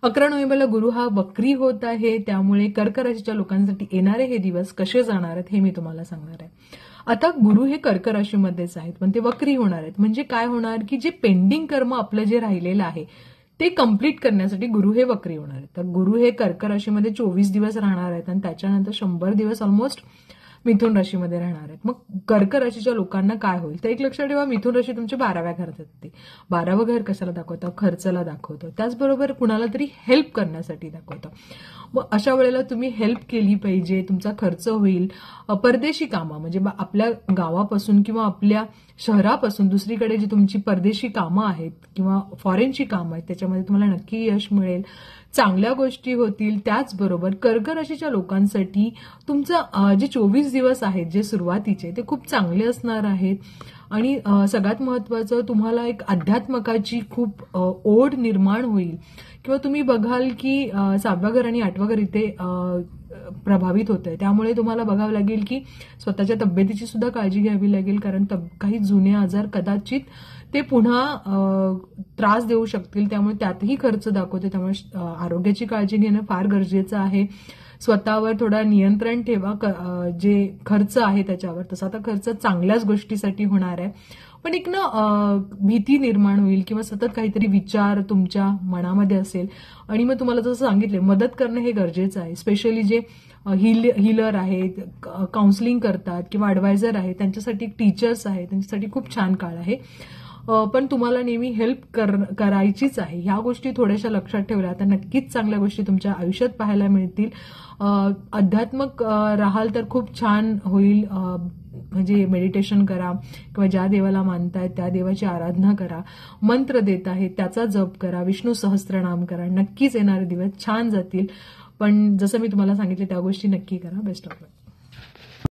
11 नोव्हेंबरला गुरु हा वक्री होत आहे, त्यामुळे कर्क राशीच्या लोकांसाठी येणारे हे दिवस कसे जाणार आहेत हे मी तुम्हाला सांगणार आहे. आता गुरु हे कर्क राशीमध्येच आहेत, पण ते वक्री होणार आहेत. म्हणजे काय होणार की जे पेंडिंग कर्म आपलं जे राहिलेलं आहे ते कम्प्लीट करण्यासाठी गुरु हे वक्री होणार आहेत. तर गुरु हे कर्क राशीमध्ये 24 दिवस राहणार आहेत आणि त्याच्यानंतर 100 दिवस ऑलमोस्ट मिथुन राशीमध्ये राहणार आहेत. मग कर्क राशीच्या लोकांना काय होईल तर एक लक्षात ठेवा, मिथुन राशी तुमच्या 12व्या घरात येते. 12वं घर कशाला दाखवतं? खर्चाला दाखवतं. त्याचबरोबर कुणाला तरी हेल्प करण्यासाठी दाखवतं. मग अशा वेळेला तुम्ही हेल्प केली पाहिजे, तुमचा खर्च होईल. परदेशी कामं म्हणजे आपल्या गावापासून किंवा आपल्या शहरापासून दुसरीकडे जी तुमची परदेशी कामं आहेत किंवा फॉरेनची कामं आहेत त्याच्यामध्ये तुम्हाला नक्की यश मिळेल, चांगल्या गोष्टी होतील. त्याचबरोबर कर्क राशीच्या लोकांसाठी तुमचं जे 24 दिवस आहेत जे सुरुवातीचे ते खूप चांगले असणार आहेत. आणि सगळ्यात महत्वाचं तुम्हाला एक अध्यात्मकाची खूप ओढ निर्माण होईल किंवा तुम्ही बघाल की 7व्या घर आणि 8वं घर इथे प्रभावित होत आहे. त्यामुळे तुम्हाला बघावं लागेल की स्वतःच्या तब्येतीची सुद्धा काळजी घ्यावी लागेल, कारण काही जुने आजार कदाचित ते पुन्हा त्रास देऊ शकतील. त्यामुळे त्यातही खर्च दाखवते. त्यामुळे आरोग्याची काळजी घेणं फार गरजेचं आहे. स्वतःवर थोडा नियंत्रण ठेवा जे खर्च आहे त्याच्यावर. तसा आता खर्च चांगल्याच गोष्टीसाठी होणार आहे, पण एक ना भीती निर्माण होईल किंवा सतत काहीतरी विचार तुमच्या मनामध्ये असेल. आणि मग तुम्हाला जसं सांगितले मदत करणं हे गरजेचं आहे. स्पेशली जे हीलर आहेत, काउन्सिलिंग करतात किंवा ॲडवायझर आहेत, त्यांच्यासाठी टीचर्स आहेत, त्यांच्यासाठी खूप छान काळ आहे. पण तुम्हाला नेहमी हेल्प करायचीच आहे. ह्या गोष्टी थोड्याशा लक्षात ठेवल्या तर नक्कीच चांगल्या गोष्टी तुमच्या आयुष्यात पाहायला मिळतील. अध्यात्मक राहाल तर खूप छान होईल. म्हणजे मेडिटेशन करा किंवा ज्या देवाला मानताय त्या देवाची आराधना करा, मंत्र देत आहेत त्याचा जप करा, विष्णू सहस्त्रनाम करा. नक्कीच येणारे दिवस छान जातील. पण जसं मी तुम्हाला सांगितले त्या गोष्टी नक्की करा. Best of luck.